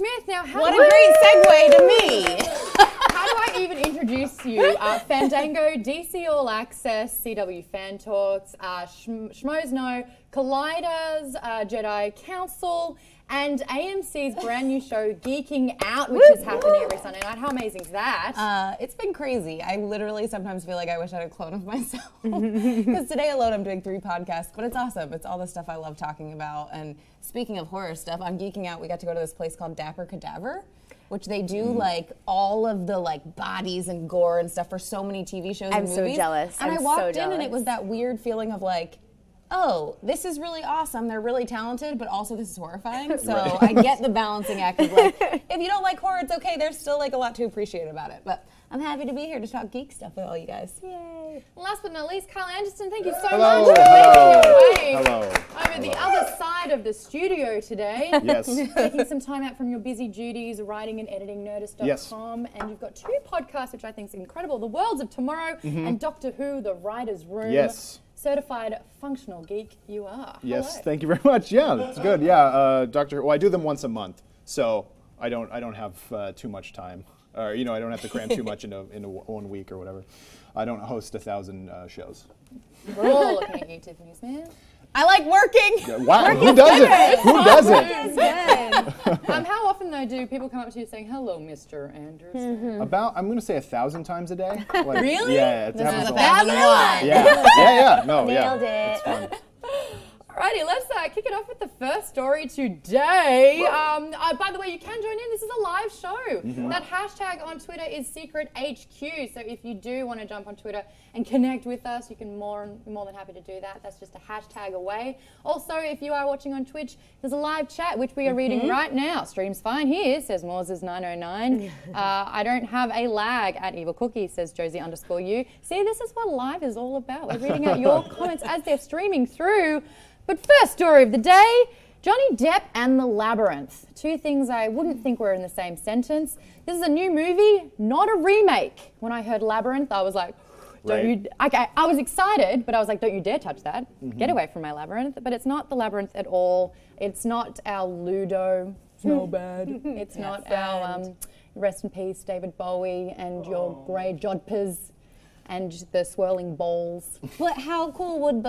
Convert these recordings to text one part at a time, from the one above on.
Smith. Now, what a great segue to me. How do I even introduce you? Fandango, DC All Access, CW Fan Talks, Schmoes Know, Colliders, Jedi Council, and AMC's brand new show, Geeking Out, which is happening every Sunday night. How amazing is that? It's been crazy. I literally sometimes feel like I wish I had a clone of myself. Because today alone I'm doing 3 podcasts, but it's awesome. It's all the stuff I love talking about. And speaking of horror stuff, on Geeking Out, we got to go to this place called Dapper Cadaver, which they do like all of the like bodies and gore and stuff for so many TV shows and movies. I'm so jealous. And I walked in and it was that weird feeling of like, oh, this is really awesome. They're really talented, but also this is horrifying. So I get the balancing act of like, if you don't like horror, it's okay. There's still like a lot to appreciate about it. But I'm happy to be here to talk geek stuff with all you guys. Yay. Last but not least, Kyle Anderson, thank you so much for making your way over the other side of the studio today. Yes. Taking some time out from your busy duties, writing and editing Nerdist.com. And you've got 2 podcasts, which I think is incredible. The Worlds of Tomorrow and Doctor Who, The Writer's Room. Yes. Certified functional geek you are. Yes, Hello. thank you very much. Yeah, that's good. Yeah, Doctor. Well, I do them once a month, so I don't have too much time, or I don't have to cram too much into 1 week or whatever. I don't host 1,000 shows. We're all looking at you, Tiffany Smith. I like working. Yeah, wow, who doesn't? Who doesn't? How often though do people come up to you saying, "Hello, Mr. Anderson"? I'm going to say 1,000 times a day. Like, Really? Yeah, it happens a lot. 1,001. Yeah. No, Nailed yeah. it. It's fun. Alrighty, let's kick it off with the first story today. By the way, you can join in. This is a live show. That hashtag on Twitter is SecretHQ. So if you do want to jump on Twitter and connect with us, you can be more than happy to do that. That's just a hashtag away. Also, if you are watching on Twitch, there's a live chat, which we are reading right now. Stream's fine here, says Moses909. I don't have a lag at Evil Cookie, says Josie_U. See, this is what live is all about. We're reading out your comments as they're streaming through. But first story of the day, Johnny Depp and the Labyrinth. 2 things I wouldn't think were in the same sentence. This is a new movie, not a remake. When I heard Labyrinth, I was like, I was excited, but I was like, don't you dare touch that. Get away from my Labyrinth. But it's not the Labyrinth at all. It's not our Ludo. So bad. It's not our, rest in peace, David Bowie and your grey jodhpurs and the swirling balls. But how cool would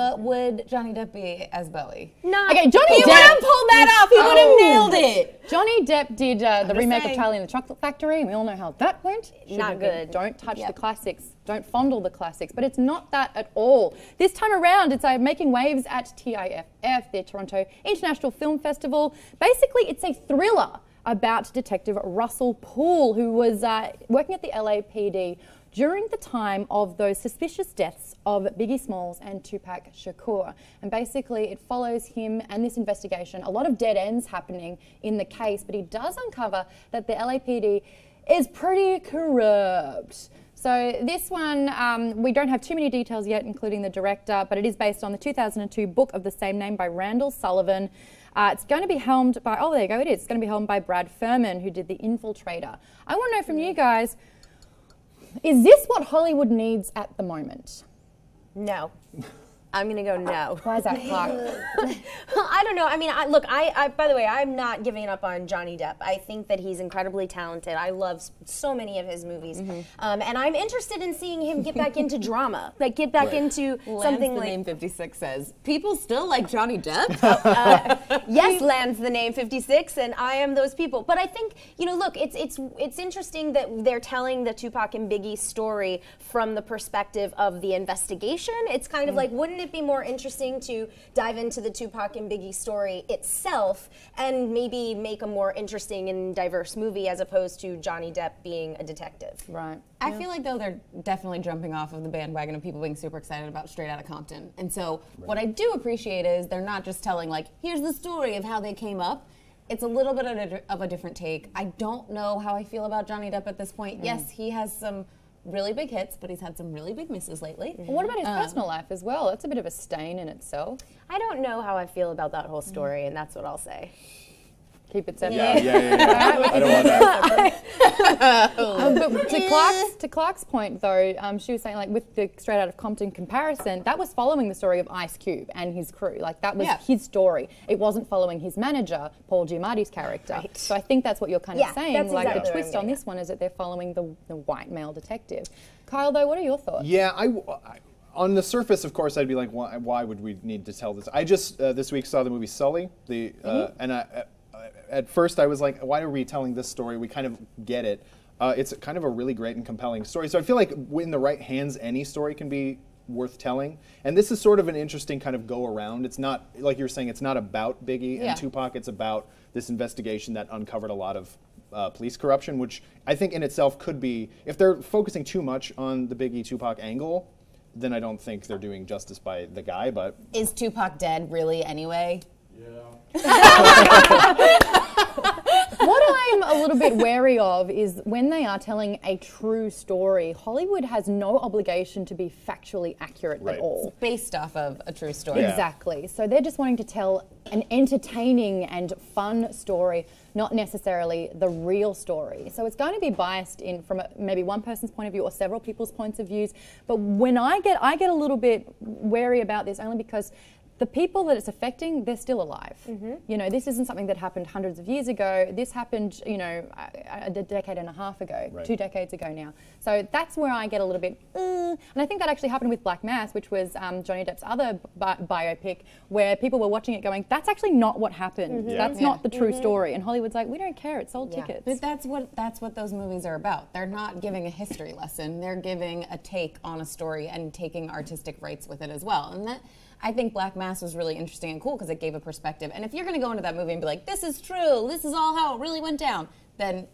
Johnny Depp be as Bowie? No. Okay, Johnny Depp. He would have pulled that off. He would have nailed it. Johnny Depp did the remake of Charlie and the Chocolate Factory, and we all know how that went. Not good. Don't touch the classics. Don't fondle the classics. But it's not that at all. This time around, it's making waves at TIFF, the Toronto International Film Festival. Basically, it's a thriller about Detective Russell Poole, who was working at the LAPD during the time of those suspicious deaths of Biggie Smalls and Tupac Shakur. And basically it follows him and this investigation, a lot of dead ends happening in the case, but he does uncover that the LAPD is pretty corrupt. So this one, we don't have too many details yet, including the director, but it is based on the 2002 book of the same name by Randall Sullivan. It's going to be helmed by, oh, there you go, it is. It's going to be helmed by Brad Furman, who did The Infiltrator. I want to know from you guys, is this what Hollywood needs at the moment? No. I'm going to go no. Why is that, Clark? I don't know. I mean, look, by the way, I'm not giving up on Johnny Depp. I think that he's incredibly talented. I love so many of his movies. And I'm interested in seeing him get back into drama. Like, get back into something like... Name 56 says, people still like Johnny Depp? Yes, Lands the Name 56, and I am those people. But I think, look, it's interesting that they're telling the Tupac and Biggie story from the perspective of the investigation. It's kind of like, wouldn't it be more interesting to dive into the Tupac and Biggie story itself and maybe make a more interesting and diverse movie as opposed to Johnny Depp being a detective? Right. I feel like, though, they're definitely jumping off of the bandwagon of people being super excited about Straight Outta Compton. And so what I do appreciate is they're not just telling, like, here's the story of how they came up. It's a little bit of a different take. I don't know how I feel about Johnny Depp at this point. Yes, he has some really big hits, but he's had some really big misses lately. Well, what about his personal life as well? That's a bit of a stain in itself. I don't know how I feel about that whole story, and that's what I'll say. Keep it separate. Yeah. I don't want that. But to Clark's point, though, she was saying, like, with the Straight Outta Compton comparison, that was following the story of Ice Cube and his crew. Like, that was his story. It wasn't following his manager, Paul Giamatti's character. Right. So I think that's what you're kind of saying. That's like, exactly the twist on this one is that they're following the white male detective. Kyle, though, what are your thoughts? Yeah, on the surface, of course, I'd be like, why would we need to tell this? I just this week saw the movie Sully, and at first I was like, why are we telling this story? We kind of get it. It's kind of a really great and compelling story. So I feel like in the right hands, any story can be worth telling. And this is sort of an interesting kind of go around. It's not, like you were saying, it's not about Biggie and Tupac. It's about this investigation that uncovered a lot of police corruption, which I think in itself could be, if they're focusing too much on the Biggie Tupac angle, then I don't think they're doing justice by the guy. But is Tupac dead really anyway? What I'm a little bit wary of is when they are telling a true story, Hollywood has no obligation to be factually accurate at all. It's based off of a true story. Yeah. Exactly. So they're just wanting to tell an entertaining and fun story, not necessarily the real story. So it's going to be biased in from maybe one person's point of view or several people's points of views. But when I get a little bit wary about this only because the people that it's affecting, they're still alive. You know, this isn't something that happened hundreds of years ago. This happened, you know, a decade and a half ago, 2 decades ago now. So that's where I get a little bit, and I think that actually happened with Black Mass, which was Johnny Depp's other biopic, where people were watching it going, that's actually not what happened. That's not the true story. And Hollywood's like, we don't care, it sold tickets. But that's what those movies are about. They're not giving a history lesson. They're giving a take on a story and taking artistic rights with it as well. And that, I think Black Mass was really interesting and cool because it gave a perspective. And if you're going to go into that movie and be like, this is true, this is all how it really went down, then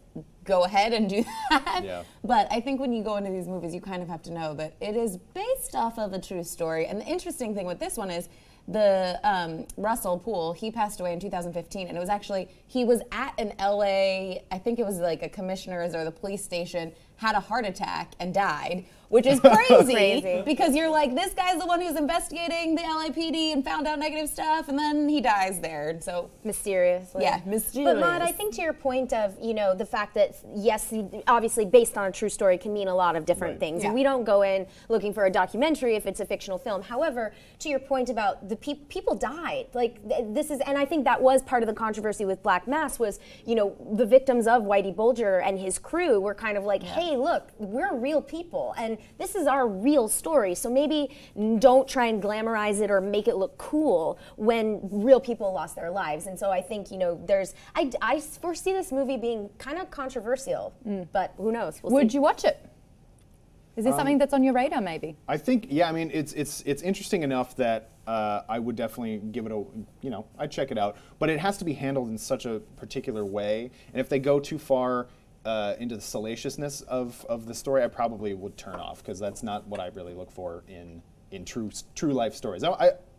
go ahead and do that. Yeah. But I think when you go into these movies, you kind of have to know that it is based off of a true story. And the interesting thing with this one is the Russell Poole, he passed away in 2015, and it was actually, he was at an LA, I think it was like a commissioner's or the police station, had a heart attack and died, which is crazy, because you're like, this guy's the one who's investigating the LAPD and found out negative stuff, and then he dies there. So mysteriously. Yeah, mysterious. But Maude, I think to your point of, you know, the fact that, yes, obviously based on a true story can mean a lot of different things. And we don't go in looking for a documentary if it's a fictional film. However, to your point about the people died. Like, this is, and I think that was part of the controversy with Black Mass was, you know, the victims of Whitey Bulger and his crew were kind of like, hey, look, we're real people, and this is our real story. So maybe don't try and glamorize it or make it look cool when real people lost their lives. And so I think, you know, there's, I foresee this movie being kind of controversial, but who knows? We'll Would see. you watch it? Is this something that's on your radar, maybe? I think, yeah, I mean, it's interesting enough that I would definitely give it a, you know, I'd check it out. But it has to be handled in such a particular way. And if they go too far into the salaciousness of the story, I probably would turn off, because that's not what I really look for in true life stories.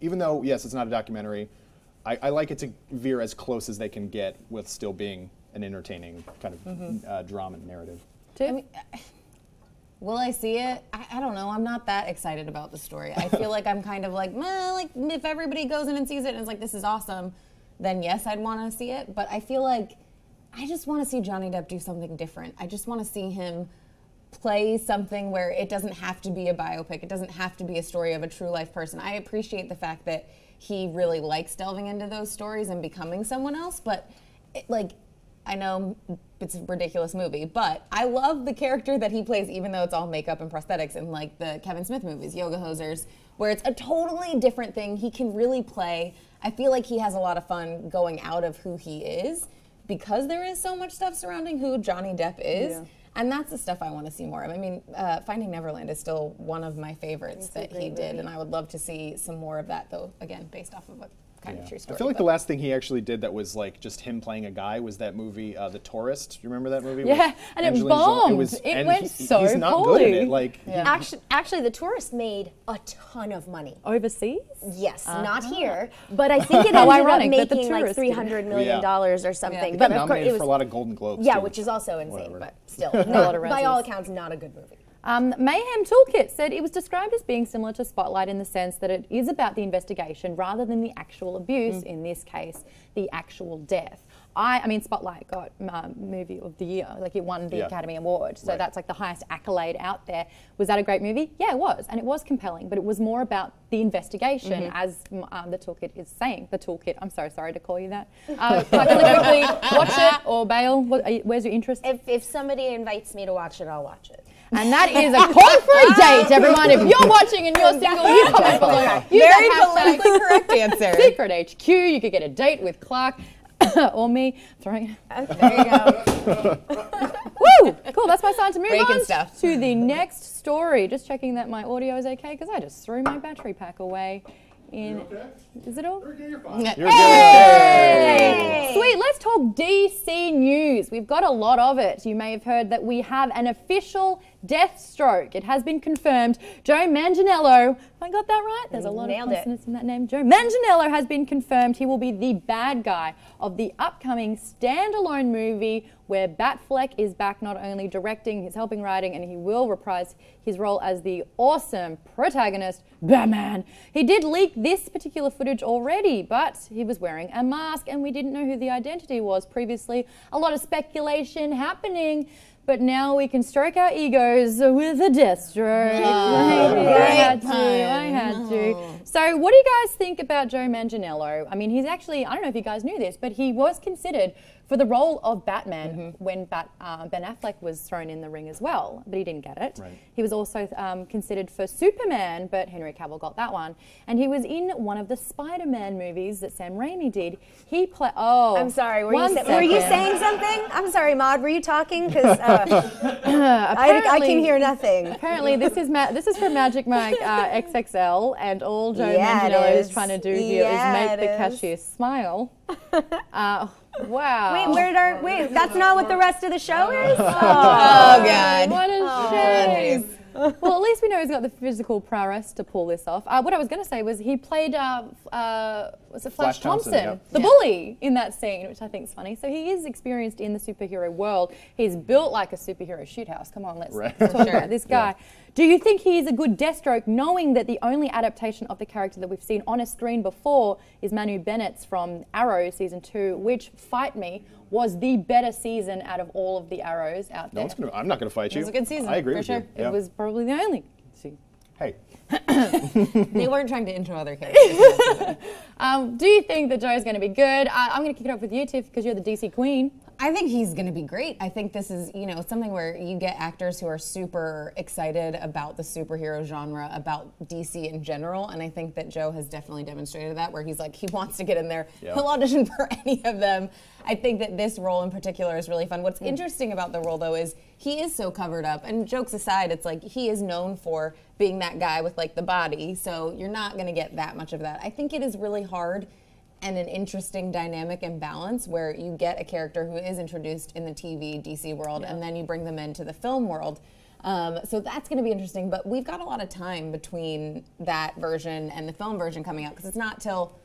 Even though, yes, it's not a documentary, I like it to veer as close as they can get with still being an entertaining kind of drama narrative. I mean, will I see it? I don't know. I'm not that excited about the story. I feel like I'm kind of like, meh, like if everybody goes in and sees it and is like, this is awesome, then yes, I'd want to see it. But I feel like I just want to see Johnny Depp do something different. I just want to see him play something where it doesn't have to be a biopic. It doesn't have to be a story of a true life person. I appreciate the fact that he really likes delving into those stories and becoming someone else, but like, I know it's a ridiculous movie, but I love the character that he plays, even though it's all makeup and prosthetics, in like the Kevin Smith movies, Yoga Hosers, where it's a totally different thing. He can really play. I feel like he has a lot of fun going out of who he is, because there is so much stuff surrounding who Johnny Depp is. Yeah. And that's the stuff I want to see more of. I mean, Finding Neverland is still one of my favorites that he did, and I would love to see some more of that, though, again, based off of a kind of true story. I feel like the last thing he actually did that was like just him playing a guy was that movie, The Tourist. You remember that movie? Yeah, and it bombed. It went so He's not good at it. Like, Actually, The Tourist made a ton of money. Overseas? Yes, not here, but I think it ended up making like $300 million or something. But of course, it was for a lot of Golden Globes. Yeah, too, which is also insane, but still, by all accounts, not a good movie. Mayhem Toolkit said it was described as being similar to Spotlight in the sense that it is about the investigation rather than the actual abuse, in this case, the actual death. I mean, Spotlight got movie of the year, like it won the Academy Award, so that's like the highest accolade out there. Was that a great movie? Yeah, it was, and it was compelling, but it was more about the investigation, as the toolkit is saying. The toolkit. I'm so sorry to call you that. Can I really quickly watch it or bail? Where's your interest? If somebody invites me to watch it, I'll watch it. And that is a call for a date, everyone. If you're watching and you're single, you comment below. Very politically correct answer. Secret HQ. You could get a date with Clark. Or me. There you go. Woo! Cool, that's my sign to move Breaking on stuff. to the next story. Just checking that my audio is okay, because I just threw my battery pack away. Is it all? You're fine. You're Hey! Sweet, let's talk DC news. We've got a lot of it. You may have heard that we have an official Deathstroke. It has been confirmed. Joe Manganiello, have I got that right? There's a lot of consonants in that name. Joe Manganiello has been confirmed. He will be the bad guy of the upcoming standalone movie where Batfleck is back not only directing, he's helping writing, and he will reprise his role as the awesome protagonist, Batman. He did leak this particular footage already, but he was wearing a mask and we didn't know who the identity was previously. A lot of speculation happening. But now we can stroke our egos with a Deathstroke. I had to. So what do you guys think about Joe Manganiello? I mean, he's actually, I don't know if you guys knew this, but he was considered for the role of Batman when Ben Affleck was thrown in the ring as well, but he didn't get it. Right. He was also considered for Superman, but Henry Cavill got that one. And he was in one of the Spider-Man movies that Sam Raimi did. He played, I'm sorry, were you saying something? I'm sorry, Maude, were you talking? Because I can hear nothing. Apparently, this is for Magic Mike XXL, and all Joe Manganiello is trying to do here is make the cashier smile. Wow. Wait, that's not what the rest of the show is? Oh, God. What a shame. Well, at least we know he's got the physical prowess to pull this off. What I was going to say was he played, was it Flash Thompson, the bully in that scene, which I think is funny. So he is experienced in the superhero world. He's built like a superhero shithouse. Come on, let's talk about this guy. Do you think he's a good Deathstroke, knowing that the only adaptation of the character that we've seen on a screen before is Manu Bennett's from Arrow Season 2, which, fight me, was the better season out of all of the Arrows out there? I'm not going to fight you. It was a good season. I agree for with sure. you. Yeah. It was probably the only season. Hey. They weren't trying to intro other characters. Do you think that Joe's going to be good? I'm going to kick it off with you, Tiff, because you're the DC queen. I think he's going to be great. I think this is, something where you get actors who are super excited about the superhero genre, about DC in general, and I think that Joe has definitely demonstrated that, where he's like, he wants to get in there. Yeah. He'll audition for any of them. I think that this role in particular is really fun. What's interesting about the role, though, is he is so covered up, and jokes aside, it's like he is known for being that guy with like the body, so you're not going to get that much of that. I think it is really hard and an interesting dynamic and balance where you get a character who is introduced in the TV DC world and then you bring them into the film world. So that's going to be interesting, but we've got a lot of time between that version and the film version coming out, because it's not till,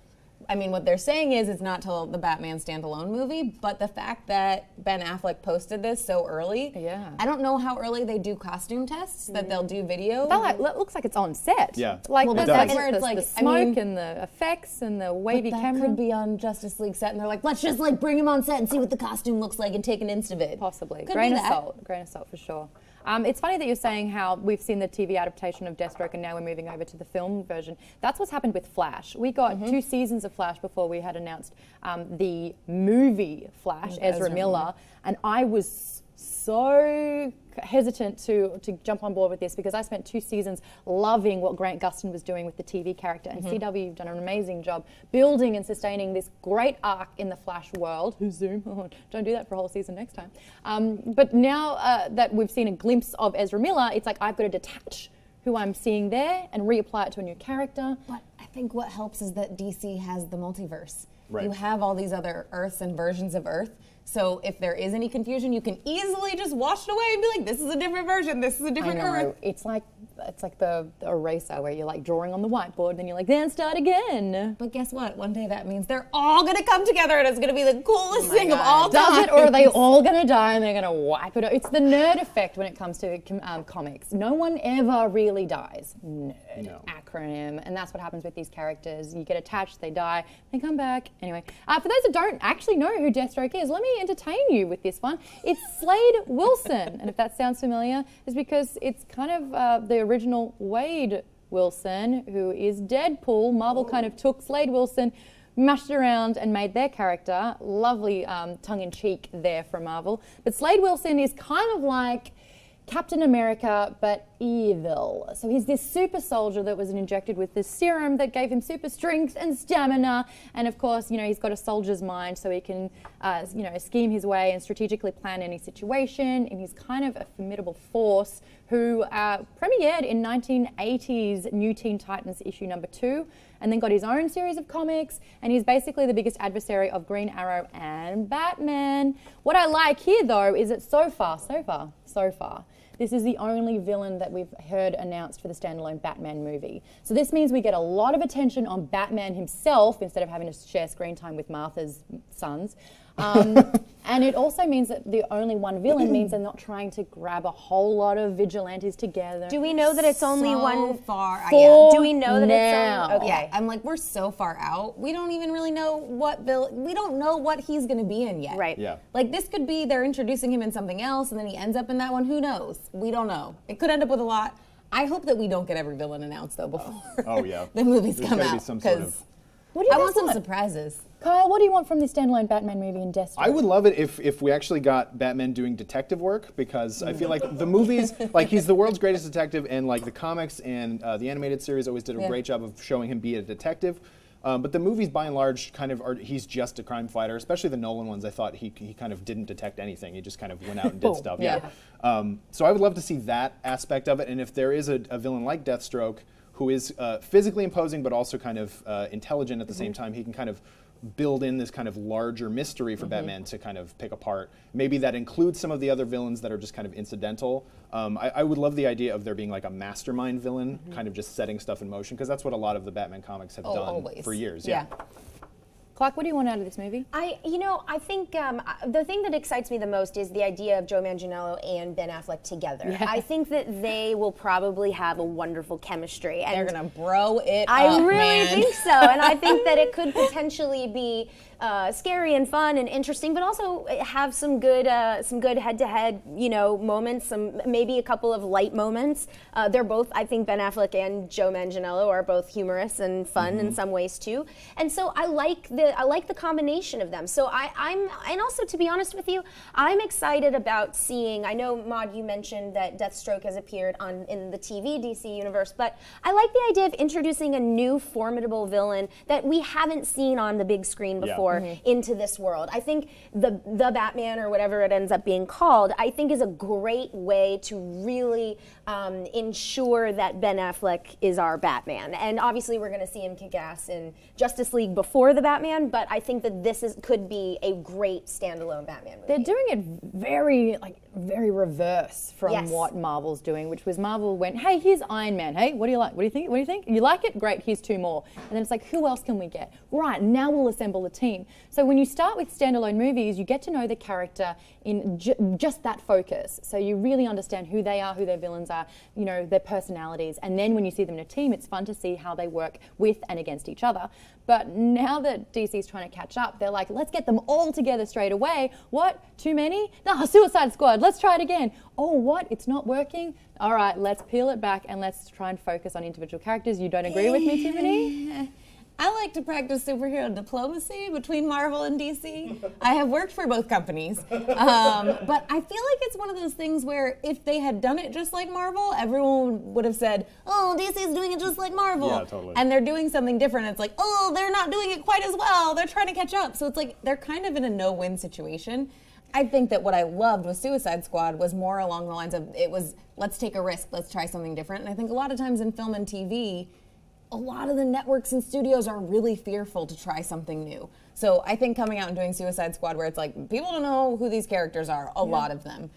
what they're saying is it's not till the Batman standalone movie, but the fact that Ben Affleck posted this so early, I don't know how early they do costume tests, that they'll do video. That looks like it's on set. Yeah. Like, that's where it's like, the smoke and the effects and the wavy camera. That could be on Justice League set, and they're like, let's just bring him on set and see what the costume looks like and take an insta-vid. Possibly. Could grain of salt for sure. It's funny that you're saying how we've seen the TV adaptation of Deathstroke and now we're moving over to the film version. That's what's happened with Flash. We got 2 seasons of Flash before we had announced the movie Flash, Ezra Miller, and I was so hesitant to jump on board with this because I spent 2 seasons loving what Grant Gustin was doing with the TV character, and CW have done an amazing job building and sustaining this great arc in the Flash world. Zoom, don't do that for a whole season next time. But now that we've seen a glimpse of Ezra Miller, it's like I've got to detach who I'm seeing there and reapply it to a new character. But I think what helps is that DC has the multiverse. Right. You have all these other Earths and versions of Earth. So if there is any confusion, you can easily just wash it away and be like, this is a different version, this is a different Earth. It's like it's like the eraser where you're like drawing on the whiteboard, then you're like, then start again. But guess what? One day that means they're all gonna come together and it's gonna be the coolest thing of all time. Does it, or are they all gonna die and they're gonna wipe it out? It's the nerd effect when it comes to comics. No one ever really dies. Nerd acronym, and that's what happens with these characters. You get attached, they die, they come back. Anyway, for those that don't actually know who Deathstroke is, let me entertain you with this one. It's Slade Wilson, and if that sounds familiar, it's because it's kind of the original Wade Wilson, who is Deadpool. Marvel kind of took Slade Wilson, mashed it around and made their character. Lovely tongue-in-cheek there from Marvel. But Slade Wilson is kind of like Captain America, but evil. So he's this super soldier that was injected with this serum that gave him super strength and stamina. And of course, you know, he's got a soldier's mind, so he can, you know, scheme his way and strategically plan any situation. And he's kind of a formidable force who premiered in 1980's New Teen Titans issue #2, and then got his own series of comics, and he's basically the biggest adversary of Green Arrow and Batman. What I like here, though, is that so far, this is the only villain that we've heard announced for the standalone Batman movie. So this means we get a lot of attention on Batman himself instead of having to share screen time with Martha's sons. And it also means that the only one villain means they're not trying to grab a whole lot of vigilantes together. Do we know that it's only one far? Do we know that now. it's only, okay? Yeah, I'm like, we're so far out. We don't even really know what we don't know what he's going to be in yet. Right. Yeah. Like, this could be they're introducing him in something else, and then he ends up in that one. Who knows? We don't know. It could end up with a lot. I hope that we don't get every villain announced though before the movies come out. Because I want some surprises. Kyle, what do you want from the standalone Batman movie in Deathstroke? I would love it if we actually got Batman doing detective work, because I feel like the movies, like, he's the world's greatest detective, and like the comics and the animated series always did a great job of showing him be a detective. But the movies, by and large, kind of he's just a crime fighter. Especially the Nolan ones, I thought he kind of didn't detect anything. He just kind of went out and did stuff. Yeah. So I would love to see that aspect of it. And if there is a villain like Deathstroke, who is physically imposing but also kind of intelligent at the same time, he can kind of build in this kind of larger mystery for Batman to kind of pick apart. Maybe that includes some of the other villains that are just kind of incidental. I would love the idea of there being like a mastermind villain, kind of just setting stuff in motion, because that's what a lot of the Batman comics have done for years. Yeah. Clark, what do you want out of this movie? I think the thing that excites me the most is the idea of Joe Manganiello and Ben Affleck together. Yeah. I think that they will probably have a wonderful chemistry. And they're gonna bro it up, I really man. think so, and I think that it could potentially be scary and fun and interesting, but also have some good head-to-head, moments. Maybe a couple of light moments. They're both, I think, Ben Affleck and Joe Manganiello are both humorous and fun in some ways too, and so I like the combination of them. So and also, to be honest with you, I'm excited about seeing. I know, Maude, you mentioned that Deathstroke has appeared in the TV DC universe, but I like the idea of introducing a new formidable villain that we haven't seen on the big screen before. Into this world. I think the Batman, or whatever it ends up being called, I think is a great way to really ensure that Ben Affleck is our Batman. And obviously we're going to see him kick ass in Justice League before the Batman, but I think that this could be a great standalone Batman movie. They're doing it very reverse from what Marvel's doing, which was Marvel went, hey, here's Iron Man. Hey, what do you like? What do you think? What do you think? You like it? Great, here's 2 more. And then it's like, who else can we get? Right, now we'll assemble the team. So when you start with standalone movies, you get to know the character in just that focus. So you really understand who they are, who their villains are, their personalities. And then when you see them in a team, it's fun to see how they work with and against each other. But now that DC's trying to catch up, they're like, let's get them all together straight away. What? Too many? No, Suicide Squad. Let's try it again. Oh, what? It's not working? All right, let's peel it back and let's try and focus on individual characters. You don't agree with me, Tiffany? I like to practice superhero diplomacy between Marvel and DC. I have worked for both companies. But I feel like it's one of those things where if they had done it just like Marvel, everyone would have said, oh, DC's doing it just like Marvel. Yeah, totally. And they're doing something different. It's like, oh, they're not doing it quite as well. They're trying to catch up. So it's like they're kind of in a no-win situation. I think that what I loved with Suicide Squad was more along the lines of, it was, let's take a risk, let's try something different. And I think a lot of times in film and TV, a lot of the networks and studios are really fearful to try something new. So I think coming out and doing Suicide Squad, where it's like, people don't know who these characters are, a lot of them.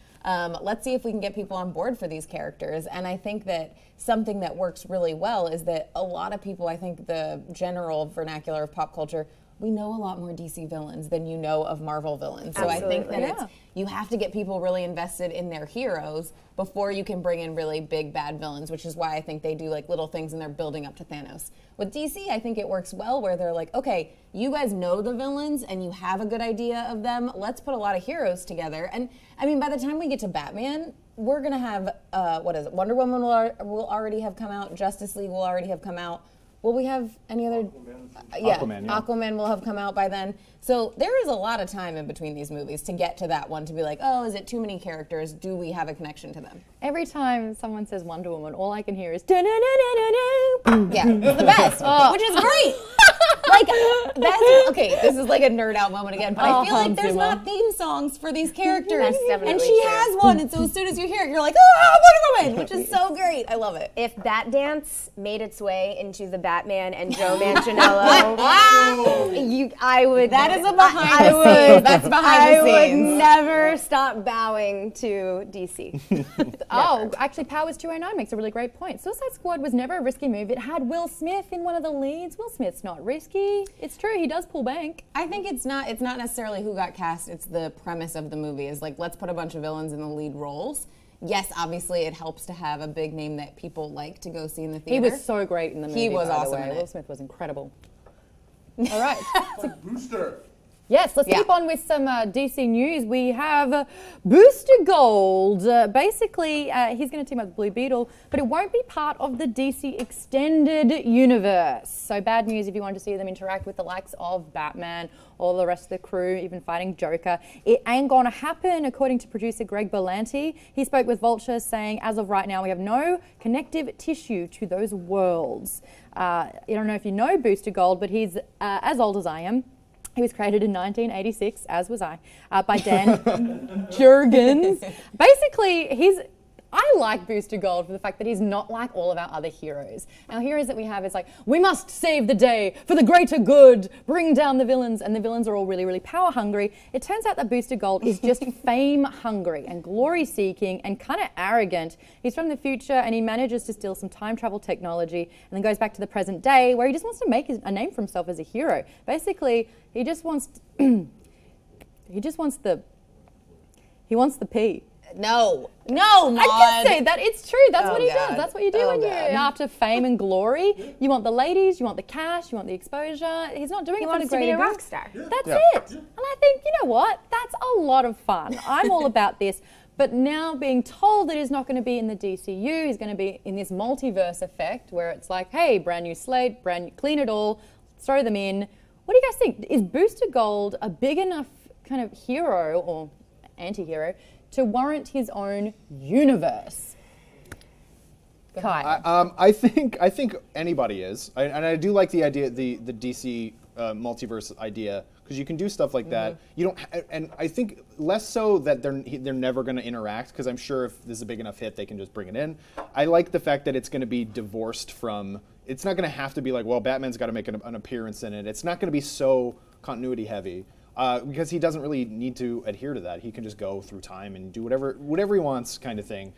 Let's see if we can get people on board for these characters. And I think that something that works really well is that a lot of people, I think the general vernacular of pop culture, we know a lot more DC villains than you know of Marvel villains. So I think that you have to get people really invested in their heroes before you can bring in really big bad villains, which is why I think they do like little things and they're building up to Thanos. With DC, I think it works well where they're like, okay, you guys know the villains and you have a good idea of them. Let's put a lot of heroes together. And I mean, by the time we get to Batman, we're gonna have, Wonder Woman will already have come out, Justice League will already have come out. Will we have any other? Aquaman will have come out by then. So there is a lot of time in between these movies to get to that one, to be like, oh, is it too many characters? Do we have a connection to them? Every time someone says Wonder Woman, all I can hear is da-na-na-na-na-na. Yeah, it's the best, which is great. Like, that's, okay, this is like a nerd out moment again, but I feel like there's not theme songs for these characters. That's definitely and she true. has one, and so as soon as you hear it, you're like, oh, Wonder Woman, which is so great. I love it. If that dance made its way into the Batman and Joe Manganiello, I would. That is a behind the scenes. That's behind the I scenes. would never stop bowing to DC. Oh, actually, Powers 209 makes a really great point. Suicide Squad was never a risky move. It had Will Smith in one of the leads. Will Smith's not risky. It's true, he does pull bank. I think it's not necessarily who got cast, it's the premise of the movie is like, let's put a bunch of villains in the lead roles. Yes, obviously it helps to have a big name that people like to go see in the theater. He was so great in the movie. He was by the awesome way. in it. Will Smith was incredible. All right. Booster. Yes, let's keep on with some DC news. We have Booster Gold. Basically, he's going to team up with Blue Beetle, but it won't be part of the DC Extended Universe. So bad news if you want to see them interact with the likes of Batman, all the rest of the crew, even fighting Joker. It ain't going to happen, according to producer Greg Berlanti. He spoke with Vulture saying, as of right now, we have no connective tissue to those worlds. I don't know if you know Booster Gold, but he's as old as I am. He was created in 1986, as was I, by Dan Jurgens. Basically, I like Booster Gold for the fact that he's not like all of our other heroes. Our heroes that we have is like, we must save the day for the greater good, bring down the villains, and the villains are all really, really power hungry. It turns out that Booster Gold is just fame hungry and glory seeking and kind of arrogant. He's from the future and he manages to steal some time travel technology and then goes back to the present day where he just wants to make a name for himself as a hero. Basically, he just wants, the P. No, Maude. I can say that. It's true. That's what he God. does. That's what you do when you're after fame and glory. You want the ladies, you want the cash, you want the exposure. He's not doing it for the greater good. He wants to be a rock star. That's it. And I think, you know what? That's a lot of fun. I'm all about this. But now being told that he's not going to be in the DCU, he's going to be in this multiverse effect where it's like, hey, brand new slate, brand new, clean it all, throw them in. What do you guys think? Is Booster Gold a big enough kind of hero or anti-hero to warrant his own universe? Kai. I think anybody is, and I do like the idea, the DC multiverse idea, because you can do stuff like that. You don't, and I think less so that they're never going to interact, because I'm sure if this is a big enough hit, they can just bring it in. I like the fact that it's going to be divorced from. It's not going to have to be like, well, Batman's got to make an appearance in it. It's not going to be so continuity heavy. Because he doesn't really need to adhere to that. He can just go through time and do whatever he wants, kind of thing,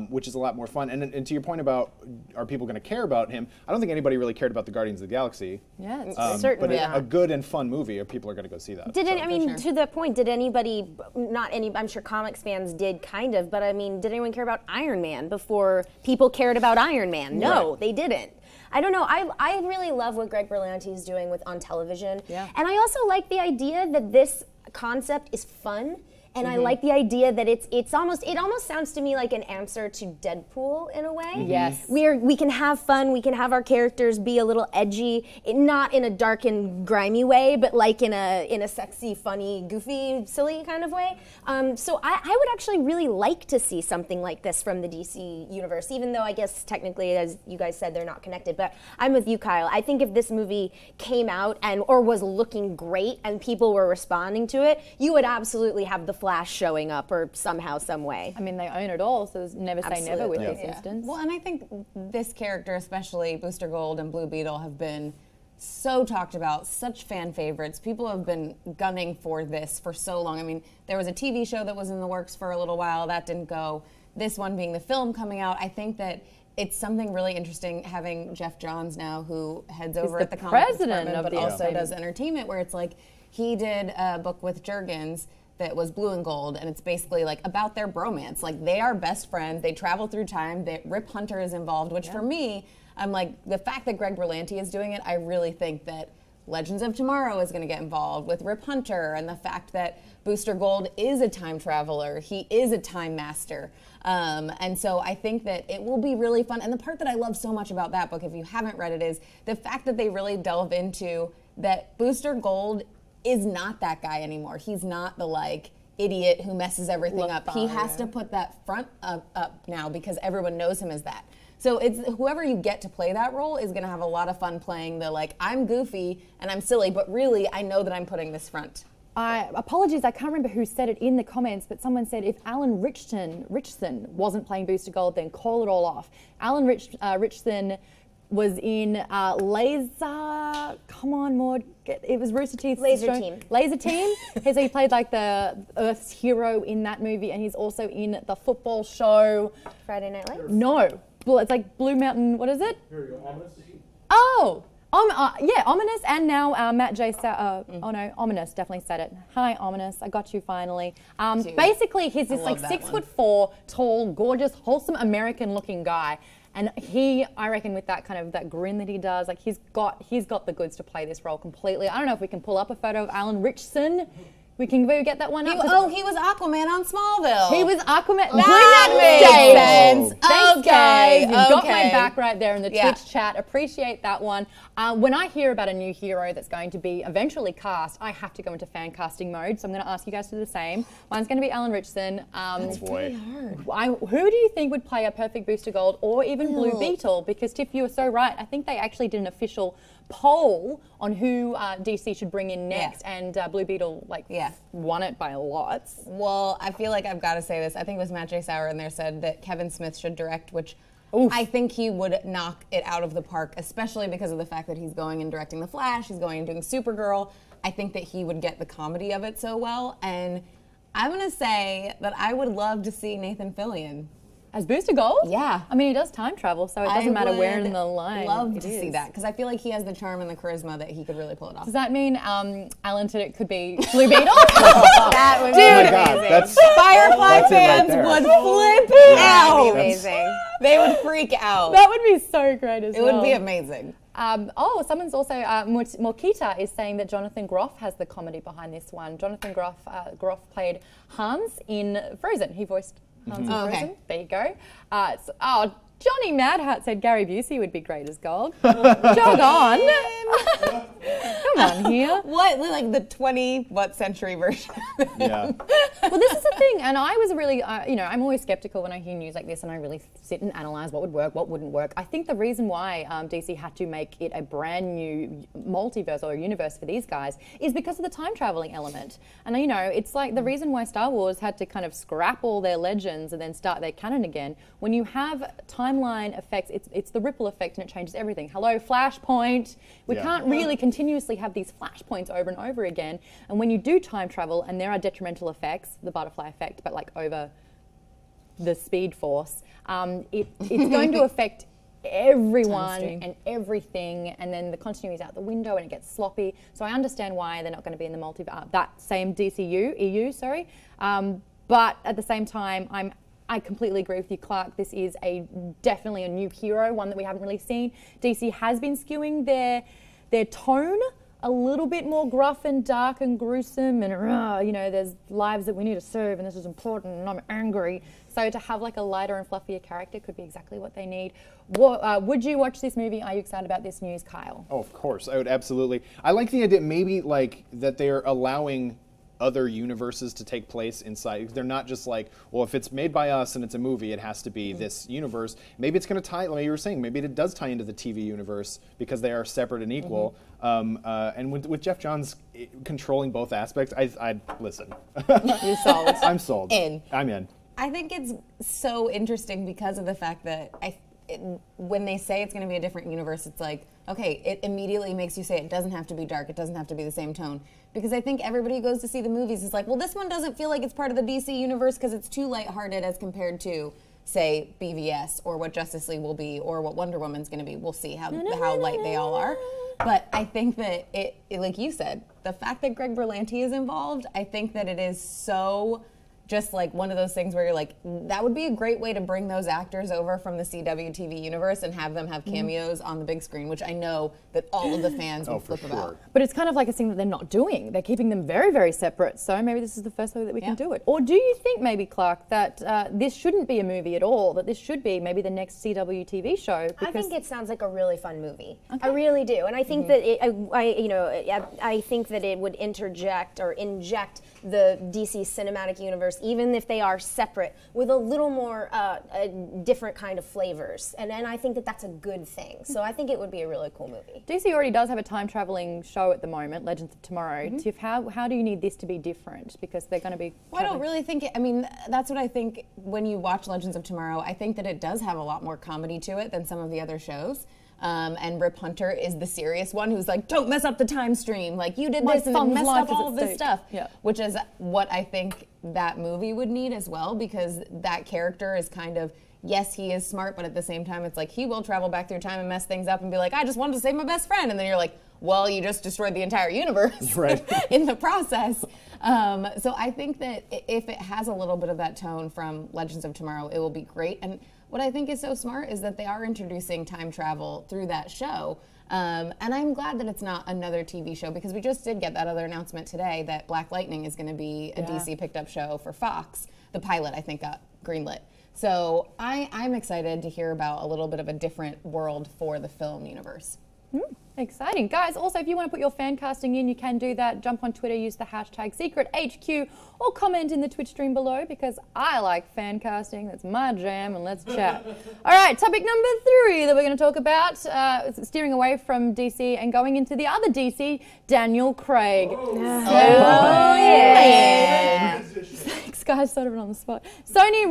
which is a lot more fun. And to your point about, are people going to care about him? I don't think anybody really cared about the Guardians of the Galaxy. Yeah, it's certainly but a good and fun movie, people are going to go see that. To the point, did anybody, I'm sure comics fans did kind of, but I mean, did anyone care about Iron Man before people cared about Iron Man? No, they didn't. I don't know. I really love what Greg Berlanti is doing on television. Yeah. And I also like the idea that this concept is fun. And I like the idea that it almost sounds to me like an answer to Deadpool in a way. Yes. We can have fun, we can have our characters be a little edgy, not in a dark and grimy way, but like in a sexy, funny, goofy, silly kind of way. So I would actually really like to see something like this from the DC universe, even though I guess technically, as you guys said, they're not connected. But I'm with you, Kyle. I think if this movie came out or was looking great and people were responding to it, you would absolutely have the Flash showing up or somehow, some way. I mean, they own it all, so there's never say never with this instance. Well, and I think this character, especially Booster Gold and Blue Beetle, have been so talked about, such fan favorites. People have been gunning for this for so long. I mean, there was a TV show that was in the works for a little while. That didn't go. This one being the film coming out, I think that it's something really interesting having Jeff Johns now, who heads over at the comic president department, but also does entertainment, where it's like he did a book with Juergens that was Blue and Gold, and it's basically like about their bromance. Like, they are best friends. They travel through time. Rip Hunter is involved, which for me, I'm like, the fact that Greg Berlanti is doing it, I really think that Legends of Tomorrow is going to get involved with Rip Hunter, and the fact that Booster Gold is a time traveler. He is a time master. And so I think that it will be really fun. And the part that I love so much about that book, if you haven't read it, is the fact that they really delve into that Booster Gold is not that guy anymore. He's not the, like, idiot who messes everything up. He has to put that front up now because everyone knows him as that. So it's whoever you get to play that role is going to have a lot of fun playing the, like, I'm goofy and I'm silly, but really I know that I'm putting this front. Apologies, I can't remember who said it in the comments, but someone said if Alan Richardson wasn't playing Booster Gold, then call it all off. Alan Richardson was in Laser. Come on, Maude. It was Rooster Teeth's Laser Team. Laser Team. So he played like the Earth's hero in that movie, and he's also in the football show Friday Night Lights? No. Well, it's like Blue Mountain. What is it? Here you go. Ominous. Oh. Yeah, Ominous, and now Matt J. Oh no, Ominous definitely said it. Hi, Ominous, I got you finally. Basically, he's this like 6'4" tall, gorgeous, wholesome American-looking guy, and I reckon, with that kind of that grin that he does, like he's got the goods to play this role completely. I don't know if we can pull up a photo of Alan Richardson. We get that one up. He was Aquaman on Smallville. He was Aquaman. That makes sense. Thanks, guys. You've got my Okay. back right there in the Twitch chat. Appreciate that one. When I hear about a new hero that's going to be eventually cast, I have to go into fan casting mode. So I'm going to ask you guys to do the same. Mine's going to be Alan Richardson. Oh boy. Who do you think would play a perfect Booster Gold or even Blue Beetle? Because Tiff, you were so right. I think they actually did an official poll on who DC should bring in next, and Blue Beetle won it by lots. Well, I feel like I've got to say this. I think it was Matt J. Sauer in there said that Kevin Smith should direct, which I think he would knock it out of the park, especially because of the fact that he's going and directing The Flash, he's going and doing Supergirl. I think that he would get the comedy of it so well, and I'm going to say that I would love to see Nathan Fillion. As Booster Gold? Yeah. I mean, he does time travel, so it doesn't matter where in the line. Love to see that, because I feel like he has the charm and the charisma that he could really pull it off. Does that mean Alan Tudyk could be Blue Beetle? That would be amazing. Firefly fans would flip out. Amazing. They would freak out. That would be so great as well. It would be amazing. Someone's also, Morkita is saying that Jonathan Groff has the comedy behind this one. Jonathan Groff played Hans in Frozen. He voiced Hans in Frozen. Okay. There you go. Johnny Madhat said Gary Busey would be great as Gold. Jog on. Come on here. What, like the 20th century version? Yeah. Well, this is the thing, and I was really, I'm always skeptical when I hear news like this, and I really sit and analyze what would work, what wouldn't work. I think the reason why DC had to make it a brand new multiverse or universe for these guys is because of the time traveling element. And it's like the reason why Star Wars had to kind of scrap all their legends and then start their canon again. When you have timeline effects, it's the ripple effect, and it changes everything. Hello, Flashpoint. We can't really continuously have these flashpoints over and over again. And when you do time travel, and there are detrimental effects, the butterfly effect, but like over the speed force, it's going to affect everyone and everything, and then the continuity is out the window and it gets sloppy. So I understand why they're not going to be in the that same EU, sorry. But at the same time, I completely agree with you, Clark. This is definitely a new hero, one that we haven't really seen. DC has been skewing their tone a little bit more gruff and dark and gruesome, and there's lives that we need to serve, and this is important, and I'm angry. So to have like a lighter and fluffier character could be exactly what they need. Would you watch this movie? Are you excited about this news, Kyle? Oh, of course, I would absolutely. I like the idea, maybe like that they're allowing other universes to take place inside. They're not just like, well, if it's made by us and it's a movie, it has to be this universe. Maybe it's going to tie, like you were saying, maybe it does tie into the TV universe because they are separate and equal. And with Jeff Johns controlling both aspects, I'd listen. You're sold. I'm sold. In. I'm in. I think it's so interesting because of the fact that when they say it's going to be a different universe, it's like, okay, it immediately makes you say it doesn't have to be dark, it doesn't have to be the same tone. Because I think everybody who goes to see the movies is like, well, this one doesn't feel like it's part of the DC universe because it's too lighthearted as compared to, say, BVS or what Justice League will be or what Wonder Woman's going to be. We'll see how light they all are. But I think that it, like you said, the fact that Greg Berlanti is involved, I think that it is so just like one of those things where you're like, that would be a great way to bring those actors over from the CW TV universe and have them have cameos on the big screen, which I know that all of the fans will flip about. But it's kind of like a thing that they're not doing. They're keeping them very, very separate. So maybe this is the first way that we can do it. Or do you think maybe, Clark, that this shouldn't be a movie at all, that this should be maybe the next CW TV show? I think it sounds like a really fun movie. Okay. I really do. And I think that I think that it would interject or inject the DC cinematic universe, even if they are separate, with a little more different kind of flavors. And I think that that's a good thing. So I think it would be a really cool movie. DC already does have a time-traveling show at the moment, Legends of Tomorrow. Tiff, how do you need this to be different? Because they're going to be... Well, I don't really think I mean, that's what I think when you watch Legends of Tomorrow. I think that it does have a lot more comedy to it than some of the other shows. And Rip Hunter is the serious one who's like, don't mess up the time stream. Like, you did this and then messed up all of this stuff. Yeah. Which is what I think that movie would need as well, because that character is kind of, yes, he is smart, but at the same time, it's like he will travel back through time and mess things up and be like, I just wanted to save my best friend. And then you're like, well, you just destroyed the entire universe in the process. So I think that if it has a little bit of that tone from Legends of Tomorrow, it will be great. And what I think is so smart is that they are introducing time travel through that show. And I'm glad that it's not another TV show, because we just did get that other announcement today that Black Lightning is going to be a DC picked up show for Fox. The pilot, I think, got greenlit. So I'm excited to hear about a little bit of a different world for the film universe. Exciting. Guys, also, if you want to put your fan casting in, you can do that. Jump on Twitter, use the hashtag SecretHQ, or comment in the Twitch stream below, because I like fan casting. That's my jam, and let's chat. All right, topic number 3 that we're going to talk about, steering away from DC and going into the other DC, Daniel Craig. Thanks, guys, sort of on the spot. Sony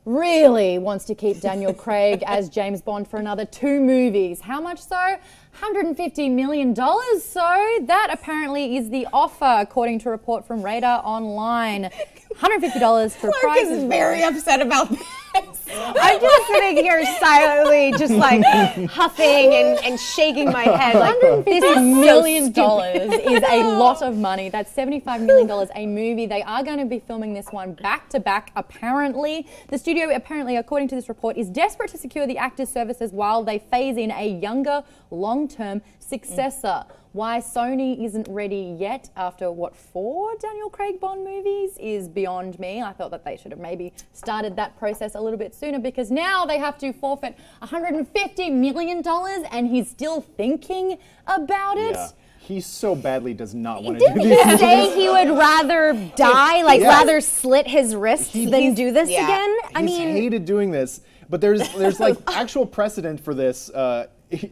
really wants to keep Daniel Craig as James Bond for another 2 movies. How much so? $150 million. So that apparently is the offer, according to a report from Radar Online. $150 for Clark is very upset about this. I'm just sitting here silently, just like huffing and shaking my head. Like, $150 million is a lot of money. That's $75 million a movie. They are going to be filming this one back to back, apparently. The studio, apparently, according to this report, is desperate to secure the actors' services while they phase in a younger, long-term successor. Why Sony isn't ready yet after, 4 Daniel Craig Bond movies is beyond me. I thought that they should have maybe started that process a little bit sooner, because now they have to forfeit $150 million and he's still thinking about it. Yeah. He so badly does not want to do this. Didn't he say he would rather die, like rather slit his wrists than do this again? I mean, hated doing this, but there's like actual precedent for this.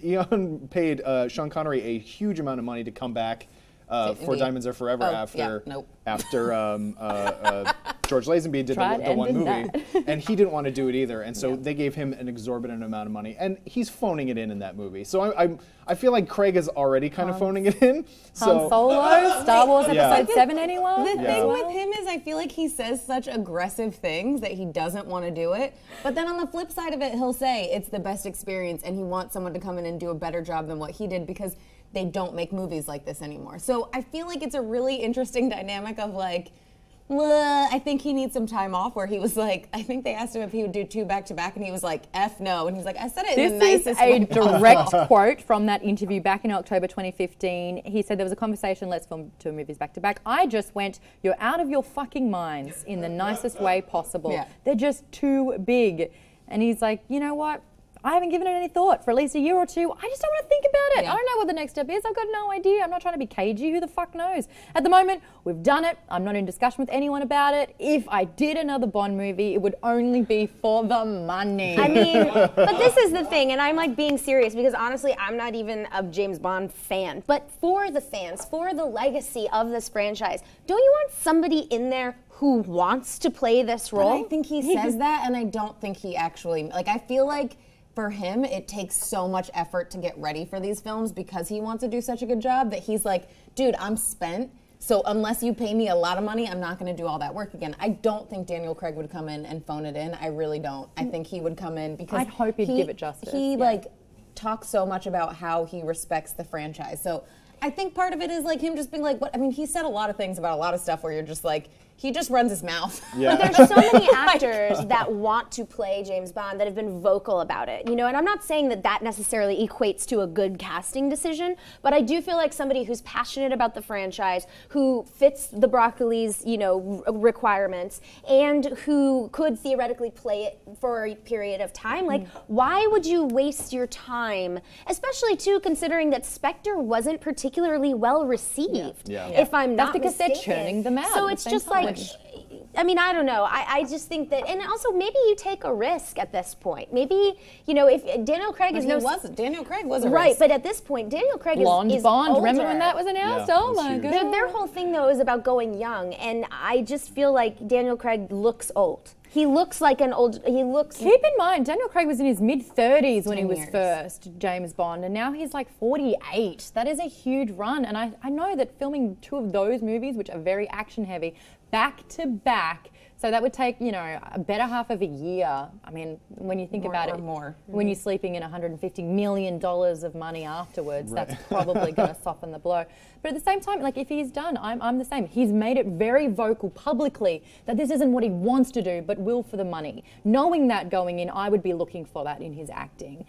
Eon paid Sean Connery a huge amount of money to come back for Diamonds Are Forever after George Lazenby did the one movie, and he didn't want to do it either, and so they gave him an exorbitant amount of money, and he's phoning it in that movie. So I feel like Craig is already kind of phoning it in. Han Solo, Star Wars Episode 7, anyone? The thing with him is I feel like he says such aggressive things that he doesn't want to do it, but then on the flip side of it, he'll say it's the best experience and he wants someone to come in and do a better job than what he did, because they don't make movies like this anymore. So I feel like it's a really interesting dynamic of like, I think he needs some time off, where he was like, I think they asked him if he would do 2 back-to-back, and he was like, F no. And he's like, I said it in the nicest way. This is a direct quote from that interview back in October 2015. He said there was a conversation, let's film 2 movies back-to-back. I just went, you're out of your fucking minds in the nicest way possible. Yeah. They're just too big. And he's like, you know what? I haven't given it any thought for at least a year or 2. I just don't want to think about it. I don't know what the next step is. I've got no idea. I'm not trying to be cagey. Who the fuck knows? At the moment, we've done it. I'm not in discussion with anyone about it. If I did another Bond movie, it would only be for the money. I mean, but this is the thing, and I'm like being serious, because honestly, I'm not even a James Bond fan. But for the fans, for the legacy of this franchise, don't you want somebody in there who wants to play this role. I think he says that, and I don't think he actually, like, I feel like for him, it takes so much effort to get ready for these films because he wants to do such a good job that he's like, dude, I'm spent. So unless you pay me a lot of money, I'm not going to do all that work again. I don't think Daniel Craig would come in and phone it in. I really don't. I think he would come in because I'd hope he'd give it justice. He like talks so much about how he respects the franchise. So I think part of it is like him just being like, what? I mean, he said a lot of things about a lot of stuff where you're just like, he just runs his mouth. Yeah. But there's so many actors that want to play James Bond that have been vocal about it, you know, and I'm not saying that that necessarily equates to a good casting decision, but I do feel like somebody who's passionate about the franchise, who fits the Broccoli's, you know, requirements, and who could theoretically play it for a period of time, like, why would you waste your time, especially too considering that Spectre wasn't particularly well received, if I'm not because mistaken. they're churning them out So at it's the just same time. like, I mean, I don't know. I just think that, and also maybe you take a risk at this point. Maybe, you know, if Daniel Craig is Daniel Craig was a right, risk. but at this point, Daniel Craig Blonde is Bond. older. Remember when that was announced? Yeah, Oh that's my huge. god. Their whole thing though is about going young, and I just feel like Daniel Craig looks old. He looks like an old. He looks. Keep in mind, Daniel Craig was in his mid-30s when he 10 was years. first James Bond, and now he's like 48. That is a huge run, and I know that filming two of those movies, which are very action-heavy, back to back, so that would take, you know, a better half of a year. I mean, when you think about it, when you're sleeping in $150 million of money afterwards, that's probably going to soften the blow. But at the same time, like, if he's done, I'm the same. He's made it very vocal publicly that this isn't what he wants to do, but will for the money. Knowing that going in, I would be looking for that in his acting.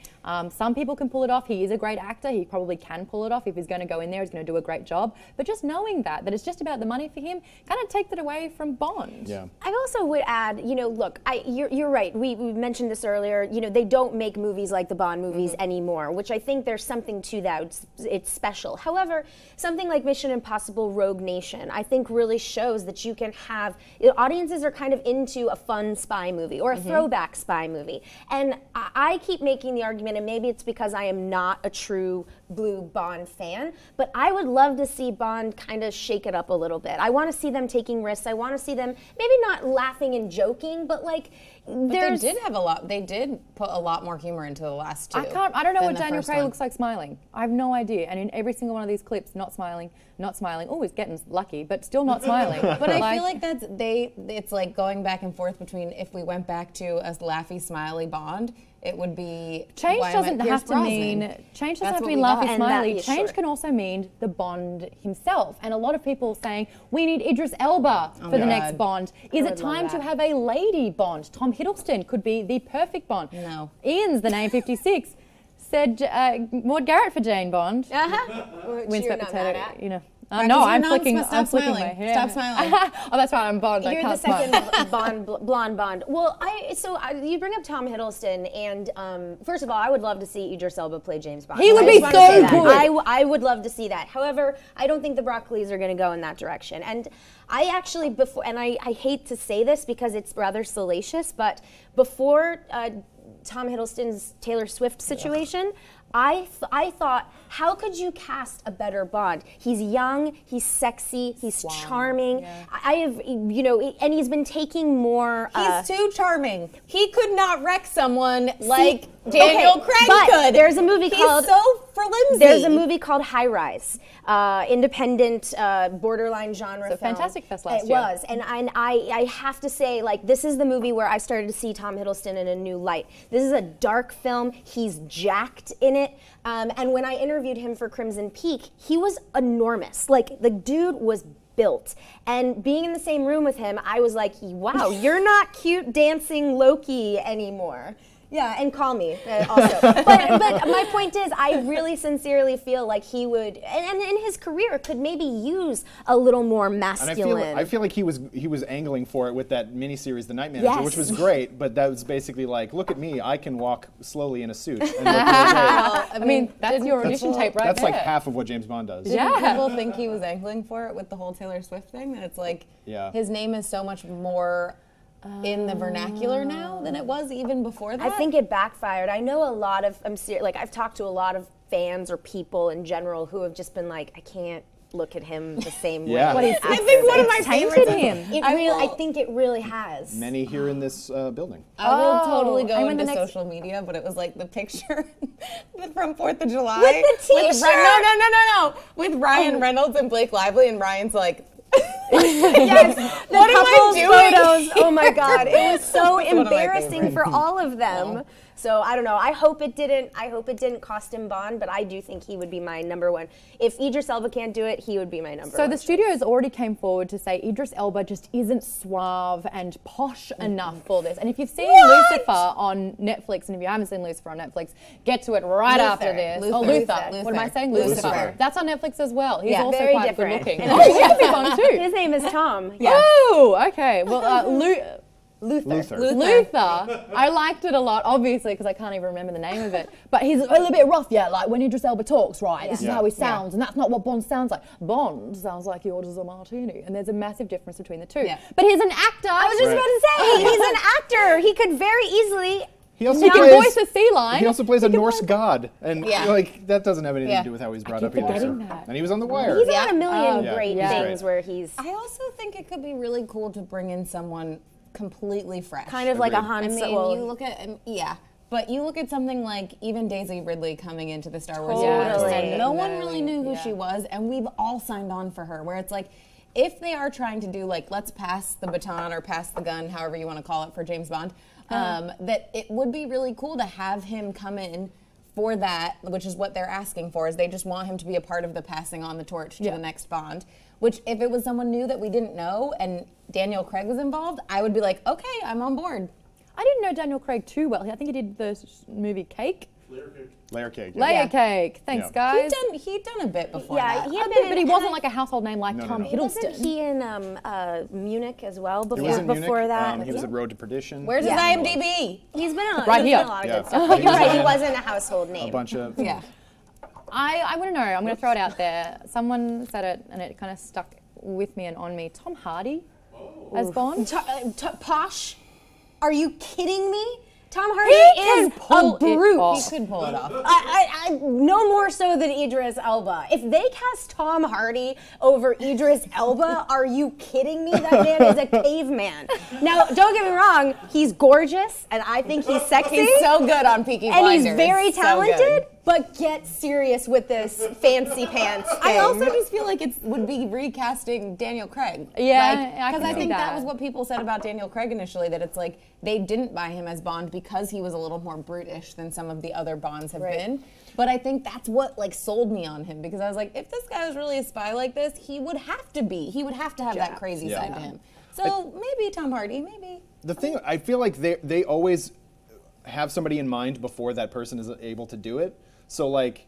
Some people can pull it off. He is a great actor. He probably can pull it off. If he's going to go in there, he's going to do a great job. But just knowing that it's just about the money for him, kind of takes it away from Bond. Yeah. I also would add, you know, look, you're right. We mentioned this earlier. You know, they don't make movies like the Bond movies anymore, which I think there's something to that. It's special. However, something like Mission Impossible: Rogue Nation, I think, really shows that you can have audiences are kind of into a fun spy movie or a throwback spy movie. And I keep making the argument, and maybe it's because I am not a true blue Bond fan, but I would love to see Bond kind of shake it up a little bit. I want to see them taking risks. I want to see them maybe not laughing and joking, but like They did have a lot. They did put a lot more humor into the last two. I don't know than what the Daniel first Craig one. looks like smiling. I have no idea. And in every single one of these clips, not smiling, not smiling. Oh, he's getting lucky, but still not smiling. But I feel like it's like going back and forth between if we went back to a laughy, smiley Bond, it would be Change doesn't have to mean laughy, smiley. Change can also mean the Bond himself. And a lot of people saying we need Idris Elba for the next Bond. Is it time to have a lady Bond? Tom Hiddleston could be the perfect Bond. No. Ian's the name 56 said Maud Garrett for Jane Bond. Windswept potato, you know. No, I'm flicking my hair. Stop smiling. Oh, that's right. I'm Bond. I You're can't the smile. second blonde Bond. Well, you bring up Tom Hiddleston, and first of all, I would love to see Idris Elba play James Bond. He would be so good. I would love to see that. However, I don't think the Broccolis are going to go in that direction. And I actually I hate to say this because it's rather salacious, but before Tom Hiddleston's Taylor Swift situation, I thought, how could you cast a better Bond? He's young, he's sexy, he's charming. Yeah. I have, you know, and he's been taking more. He's too charming. He could not wreck someone like Daniel Craig but could. There's a movie called. He's so flimsy. There's a movie called High Rise, independent, borderline genre film. Fantastic Fest last year. year. It was, and I have to say, like, this is the movie where I started to see Tom Hiddleston in a new light. This is a dark film. He's jacked in it. And when I interviewed him for Crimson Peak, he was enormous. Like, the dude was built. And being in the same room with him, I was like, wow, you're not cute dancing Loki anymore. Yeah, and call me also. but my point is, I really sincerely feel like he would, and in his career, could maybe use a little more masculine. And I feel like he was angling for it with that miniseries, The Night Manager, which was great. But that was basically like, look at me, I can walk slowly in a suit. And look really great. I mean, that's your audition tape right That's there. like half of what James Bond does. Yeah. People think he was angling for it with the whole Taylor Swift thing. That it's like his name is so much more in the vernacular now than it was even before that. I think it backfired. I know a lot of, I've talked to a lot of fans or people in general who have just been like, I can't look at him the same Yeah. way. I think one of my tainted favorites him. I think it really has. Many here in this building. I will totally I go mean, the into next- social media, but it was like the picture from 4th of July. With the t-shirt? No. With Ryan Reynolds and Blake Lively, and Ryan's like, Yes, the What am I couple's doing photos. Oh my God, it was so That's one of my embarrassing favorites. for all of them. So I don't know. I hope it didn't cost him Bond, but I do think he would be my number one. If Idris Elba can't do it, he would be my number one. So the studios already came forward to say Idris Elba just isn't suave and posh enough for this. And if you've seen Lucifer on Netflix, and if you haven't seen Lucifer on Netflix, get to it right after this. Luther. Oh, Luther. Luther. What am I saying? Lucifer. That's on Netflix as well. He's Yeah, also very quite different. good looking. And He could be Bond too. His name is Tom. Oh, okay. Well, Luther. Luther. I liked it a lot, obviously, because I can't even remember the name of it. But he's a little bit rough, yeah. Like when Idris Elba talks, right? This is Yeah. how he sounds, and that's not what Bond sounds like. Bond sounds like he orders a martini, and there's a massive difference between the two. Yeah. But he's an actor. I was just about to say, he's an actor. He could very easily. He also He can plays. voice a sea lion. He also plays a He can Norse play- god, and Yeah. like that doesn't have anything Yeah. to do with how he's brought keep up either. forgetting that. And he was on The Wire. He's on a million Yeah, great he's things great. where he's I also think it could be really cool to bring in someone completely fresh. kind of like a Agreed. Han I mean, Solo. you look at but you look at something like even Daisy Ridley coming into the Star Wars Totally. universe, and no one Totally. really knew who Yeah. she was, and we've all signed on for her. Where it's like, if they are trying to do like, let's pass the baton or pass the gun, however you want to call it, for James Bond, that it would be really cool to have him come in for that, which is what they're asking for. Is they just want him to be a part of the passing on the torch to the next Bond. Which, if it was someone new that we didn't know and Daniel Craig was involved, I would be like, okay, I'm on board. I didn't know Daniel Craig too well. I think he did the movie Cake. Layer cake. Layer Cake. Thanks, Yeah. guys. He'd done a bit before yeah, that. he A had bit, been but he in- wasn't like a household name like No, no, Tom no. Hiddleston. Wasn't he in Munich as well before, He was in before Munich. that? He was at Road to Perdition. Where's his Yeah. IMDb? He's been on, Right he's been here. a lot of Yeah. good stuff. But He you're was right, he in wasn't a household name. A bunch of. Yeah. I want to know. I'm going to throw it out there. Someone said it, and it kind of stuck with me and on me. Tom Hardy as Bond. Posh? Are you kidding me? Tom Hardy can is pull a it brute. off. He could pull it off. I no more so than Idris Elba. If they cast Tom Hardy over Idris Elba, are you kidding me? That man is a caveman. Now, don't get me wrong, he's gorgeous, and I think he's sexy. He's so good on Peaky and Blinders. he's very So talented, good. but get serious with this fancy pants thing. I also just feel like it would be recasting Daniel Craig. Yeah, I because can I see think that that. was what people said about Daniel Craig initially, that it's like they didn't buy him as Bond because he was a little more brutish than some of the other Bonds have been. But I think that's what like sold me on him, because I was like, if this guy was really a spy like this, he would have to be. He would have to have that crazy Yeah. side to him. So maybe Tom Hardy, maybe. The thing, I feel like they always have somebody in mind before that person is able to do it. So like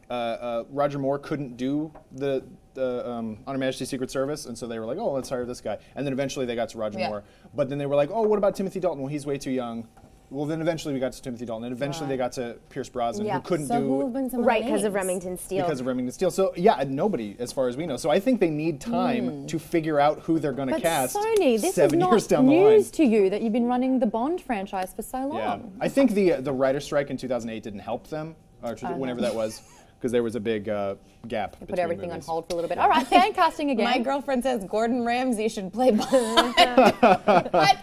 Roger Moore couldn't do the On Her Majesty's Secret Service, and so they were like, oh, let's hire this guy. And then eventually they got to Roger Yeah. Moore. But then they were like, oh, what about Timothy Dalton? Well, he's way too young. Well, then eventually we got to Timothy Dalton, and eventually they got to Pierce Brosnan, Yeah. who couldn't So do who have been some of the Right, because of names? Remington Steele. because of Remington Steele. So yeah, nobody, as far as we know. So I think they need time to figure out who they're going to But cast Sony, this 7 is years not down the line. news to you that you've been running the Bond franchise for so long. Yeah, I think the writer's strike in 2008 didn't help them, or whenever that was, because there was a big gap. Put everything on hold for a little bit. All right, fan casting again. My girlfriend says Gordon Ramsay should play Bond. What?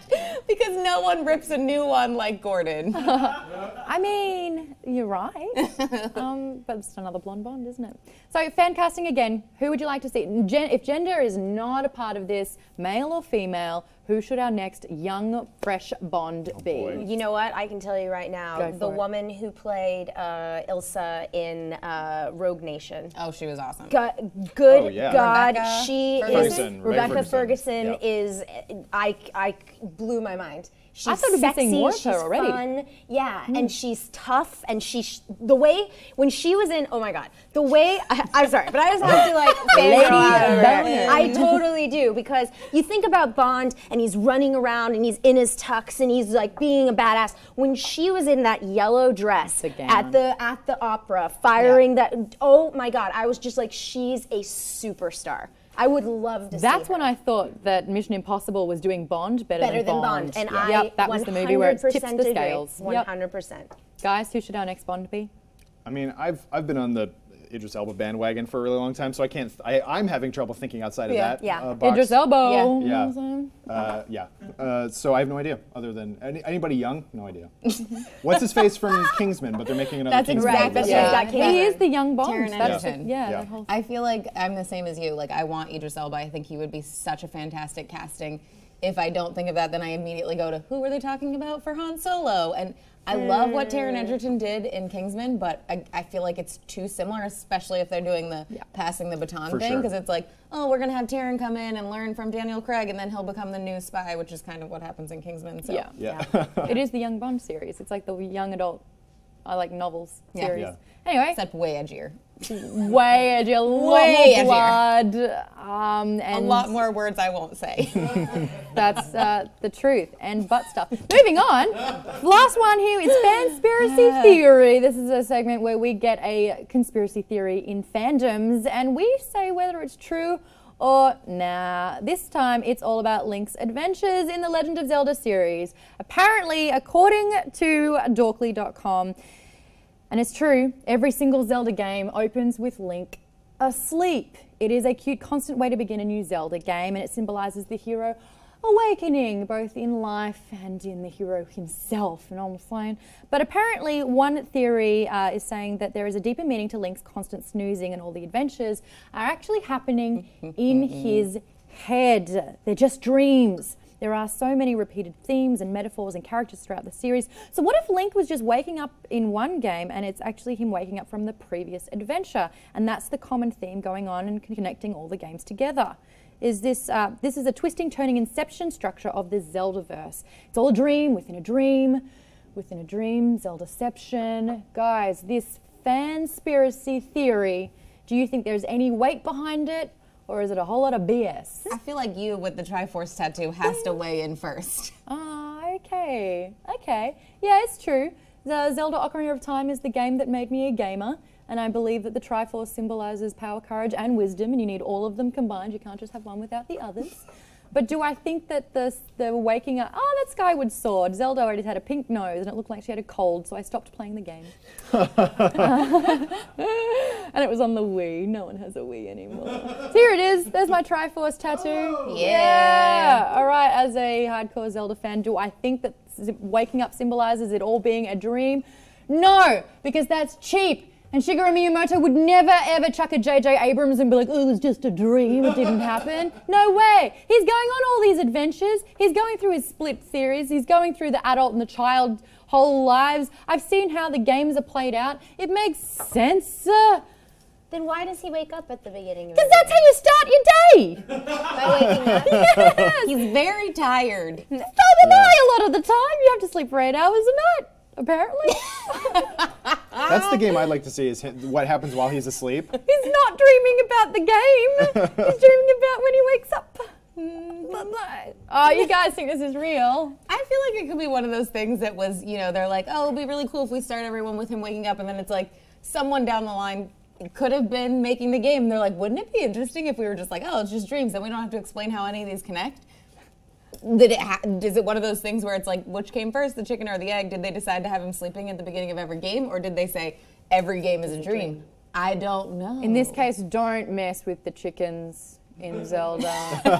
Because no one rips a new one like Gordon. I mean, you're right. But it's another blonde Bond, isn't it? So, fan casting again. Who would you like to see? If gender is not a part of this, male or female, who should our next young, fresh Bond be? boy. You know what? I can tell you right now, Go the for it. woman who played Ilsa in Rogue Nation. Oh, she was awesome. Good Oh, yeah. God, Rebecca she Ferguson. is. Rebecca Rebecca Ferguson. Ferguson Yeah. is. I blew my mind. She's I thought we'd be sexy, seeing more of she's her already. fun, yeah, and she's tough, and the way when she was in, oh my God, the way I'm sorry, but I just have to like Lady fangirl. Boner. I totally do, because you think about Bond and he's running around and he's in his tux and he's like being a badass. When she was in that yellow dress The gown. at the opera, firing that, oh my God, I was just like, she's a superstar. I would love to see That's her. when I thought that Mission Impossible was doing Bond better Better than Bond, and I Yep, that was the movie where it tips 100% the agree. scales. Yep. 100%. Guys, who should our next Bond be? I mean, I've been on the Idris Elba bandwagon for a really long time, so I can't. I'm having trouble thinking outside of that. Yeah. Box. Idris Elba. Yeah. So I have no idea. Other than anybody young, no idea. What's his face from Kingsman? But they're making another Kingsman. right, that's movie. right. Yeah. He is the young Bond. Taron That's Egerton. that whole I feel like I'm the same as you. Like, I want Idris Elba. I think he would be such a fantastic casting. If I don't think of that, then I immediately go to who were they talking about for Han Solo? And I love what Taron Egerton did in Kingsman, but I feel like it's too similar, especially if they're doing the passing the baton For thing, sure. because it's like, oh, we're gonna have Taron come in and learn from Daniel Craig, and then he'll become the new spy, which is kind of what happens in Kingsman. So. Yeah. It is the young Bond series. It's like the young adult, I like novels Yeah. series. Yeah. Anyway, Except way edgier. way edgier, a lot Way more edgier. blood, and A lot more words I won't say. That's the truth and butt stuff. Moving on, last one here is Fanspiracy Theory. This is a segment where we get a conspiracy theory in fandoms and we say whether it's true or nah. This time it's all about Link's adventures in the Legend of Zelda series. Apparently, according to Dorkly.com, and it's true, every single Zelda game opens with Link asleep. It is a cute, constant way to begin a new Zelda game, and it symbolizes the hero awakening, both in life and in the hero himself, and I'm saying. But apparently, one theory is saying that there is a deeper meaning to Link's constant snoozing, and all the adventures are actually happening in his head. They're just dreams. There are so many repeated themes and metaphors and characters throughout the series. So what if Link was just waking up in one game and it's actually him waking up from the previous adventure? And that's the common theme going on and connecting all the games together. Is this is a twisting, turning inception structure of the Zeldaverse. It's all a dream within a dream, within a dream, Zeldaception. Guys, this fanspiracy theory, do you think there's any weight behind it? Or is it a whole lot of BS? I feel like you with the Triforce tattoo has to weigh in first. Ah, okay. Okay. Yeah, it's true. The Zelda Ocarina of Time is the game that made me a gamer, and I believe that the Triforce symbolizes power, courage, and wisdom, and you need all of them combined. You can't just have one without the others. But do I think that the waking up, oh, that Skyward Sword, Zelda already had a pink nose and it looked like she had a cold, so I stopped playing the game. And it was on the Wii. No one has a Wii anymore. So here it is. There's my Triforce tattoo. Oh, Yeah. All right, as a hardcore Zelda fan, do I think that waking up symbolizes it all being a dream? No, because that's cheap. And Shigeru Miyamoto would never ever chuck a J.J. Abrams and be like, oh, it was just a dream, it didn't happen. No way. He's going on all these adventures. He's going through his split series. He's going through the adult and the child whole lives. I've seen how the games are played out. It makes sense. Then why does he wake up at the beginning of Because that's how you start your day. by waking up? Yes. He's very tired. So am I a lot of the time. You have to sleep for 8 hours a night, apparently. That's the game I'd like to see, is what happens while he's asleep. He's not dreaming about the game. He's dreaming about when he wakes up. Oh, you guys think this is real? I feel like it could be one of those things that was, you know, they're like, oh, it'd be really cool if we start everyone with him waking up, and then it's like someone down the line could have been making the game. And they're like, wouldn't it be interesting if we were just like, oh, it's just dreams, then we don't have to explain how any of these connect? Is it one of those things where it's like, which came first, the chicken or the egg? Did they decide to have him sleeping at the beginning of every game, or did they say every game is a dream? I don't know. In this case, don't mess with the chickens in Zelda.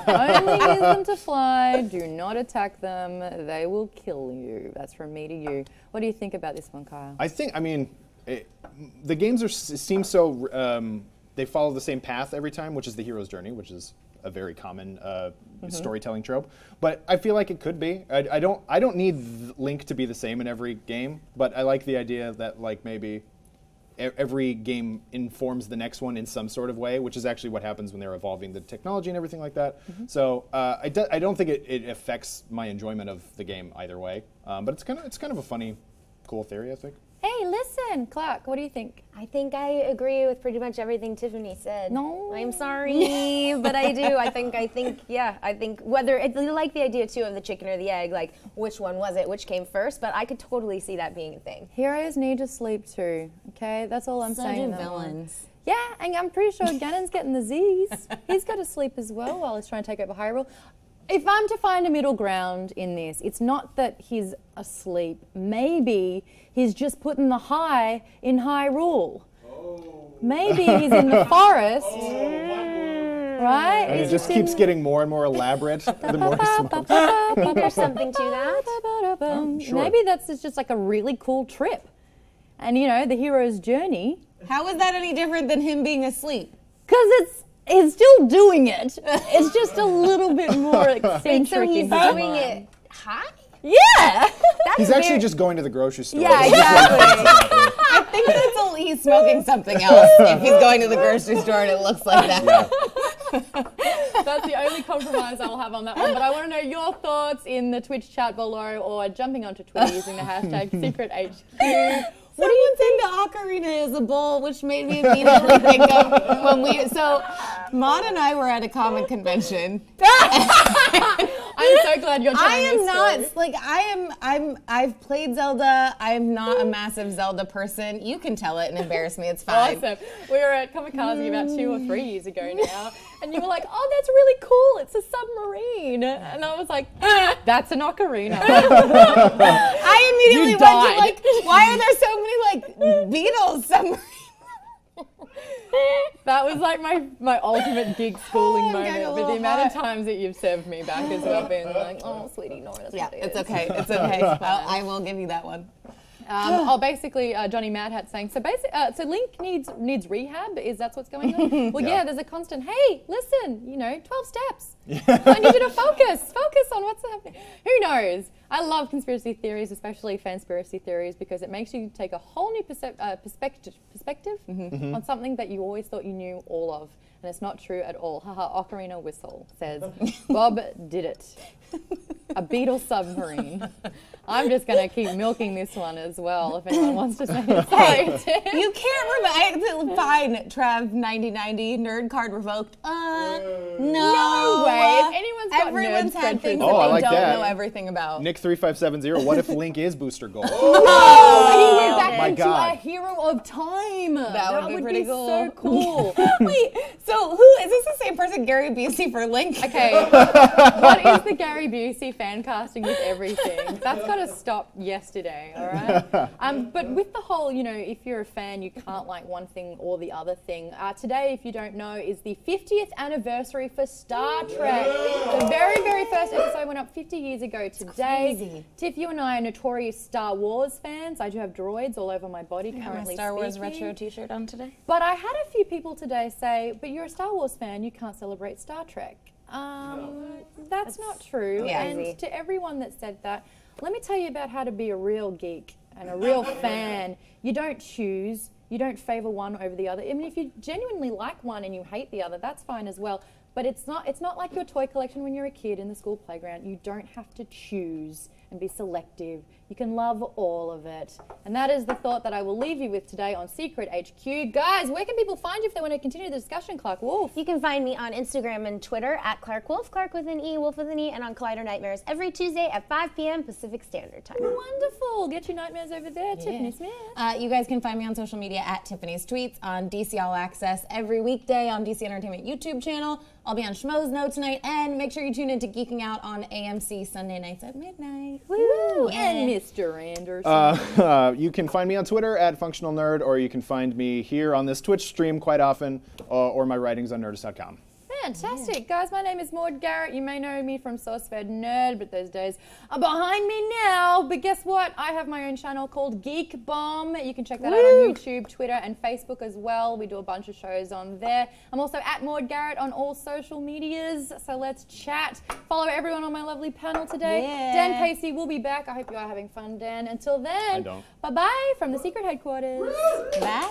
Only use them to fly. Do not attack them. They will kill you. That's from me to you. What do you think about this one, Kyle? The games seem so, they follow the same path every time, which is the hero's journey, which is a very common storytelling trope. But I feel like it could be. I don't need Link to be the same in every game, but I like the idea that like maybe every game informs the next one in some sort of way, which is actually what happens when they're evolving the technology and everything like that. So I don't think it affects my enjoyment of the game either way. But it's kind of a funny, cool theory, I think. Hey, listen, Clark, what do you think? I think I agree with pretty much everything Tiffany said. No. I'm sorry, but I do. I think whether I like the idea too of the chicken or the egg, like which one was it, which came first, but I could totally see that being a thing. Heroes need to sleep too, okay? That's all I'm so saying. do in that villains. one. Yeah, and I'm pretty sure Ganon's getting the Z's. He's got to sleep as well while he's trying to take over Hyrule. If I'm to find a middle ground in this, it's not that he's asleep. Maybe he's just putting the high in Hyrule. Maybe he's in the forest. Right? And it just keeps getting more and more elaborate the more he smokes. I think there's something to that. Sure. Maybe that's just like a really cool trip. And you know, the hero's journey. How is that any different than him being asleep? Because he's still doing it. It's just a little bit more eccentric. So he's in his doing mind. it high? Yeah. He's actually just going to the grocery store. Yeah, This is what exactly. happens. I think that's only he's smoking something else if he's going to the grocery store and it looks like that. That's the only compromise I'll have on that one. But I want to know your thoughts in the Twitch chat below or jumping onto Twitter using the hashtag SecretHQ. Someone said the ocarina is a bowl, which made me immediately think of when so Maude and I were at a comic convention. I'm so glad you're telling I am this not story. like I've played Zelda. I am not a massive Zelda person. You can tell it and embarrass me. It's fine. Awesome. We were at Kamikaze about 2 or 3 years ago now, and you were like, "Oh, that's really cool. It's a submarine," and I was like, "That's an ocarina." I immediately You went died. to like, why are there so many like Beatles submarines? That was like my ultimate geek schooling I'm getting moment a with the little amount of hot. times that you've served me back as well, being like, "Oh, sweetie, no, that's Yeah, not it." it's okay. It's okay. I will give you that one. Basically, Johnny Mad Hat saying, so Link needs rehab? Is that what's going on? Well, yeah, there's a constant, hey, listen, 12 steps. I need you to focus on what's happening. Who knows? I love conspiracy theories, especially fanspiracy theories, because it makes you take a whole new perspective on something that you always thought you knew all of. And it's not true at all. Haha, Ocarina Whistle says, Bob did it. A Beetle submarine. I'm just going to keep milking this one as well if anyone wants to say it. Sorry, Tim. You can't remember. Fine, Trav 9090 nerd card revoked. No way. If anyone's got everyone's nerd had cred things for that Oh, I they like don't that. know everything about. Nick3570, what if Link is Booster Gold? Oh, he went back my into God. a hero of time. That would be pretty cool. So cool. Wait, so who is this? The same person, Gary Busey for Link? Okay, what is the Gary Busey fan casting with everything? That's got to stop yesterday, all right? But with the whole, if you're a fan, you can't like one thing or the other thing. Today, if you don't know, is the 50th anniversary for Star Trek. The very, very first episode went up 50 years ago today. crazy. Tiff, you and I are notorious Star Wars fans. I do have droids all over my body My currently Star Wars speaking. retro T-shirt on today. But I had a few people today say, but you're a Star Wars fan, you can't celebrate Star Trek. That's not true. Yeah. And to everyone that said that, let me tell you about how to be a real geek and a real fan. You don't choose. You don't favor one over the other. I mean, if you genuinely like one and you hate the other, that's fine as well. But it's not like your toy collection when you're a kid in the school playground. You don't have to choose and be selective. You can love all of it. And that is the thought that I will leave you with today on Secret HQ. Guys, where can people find you if they want to continue the discussion, Clark Wolf? You can find me on Instagram and Twitter at Clark Wolf, Clark with an E, Wolf with an E, and on Collider Nightmares every Tuesday at 5 p.m. Pacific Standard Time. Wonderful. Get your nightmares over there, Tiffany Smith. You guys can find me on social media at Tiffany's Tweets, on DC All Access every weekday on DC Entertainment YouTube channel. I'll be on Schmo's Note tonight, and make sure you tune in to Geeking Out on AMC Sunday nights at midnight. Woo! And Mr. Anderson. You can find me on Twitter at Functional Nerd, or you can find me here on this Twitch stream quite often, or my writings on Nerdist.com. Fantastic. Guys, my name is Maude Garrett. You may know me from SourceFed Nerd, but those days are behind me now. But guess what? I have my own channel called Geek Bomb. You can check that out on YouTube, Twitter, and Facebook as well. We do a bunch of shows on there. I'm also at Maude Garrett on all social medias, so let's chat. Follow everyone on my lovely panel today. Yeah. Dan Casey will be back. I hope you are having fun, Dan. Until then, I don't. bye-bye from the Secret Headquarters. Bye.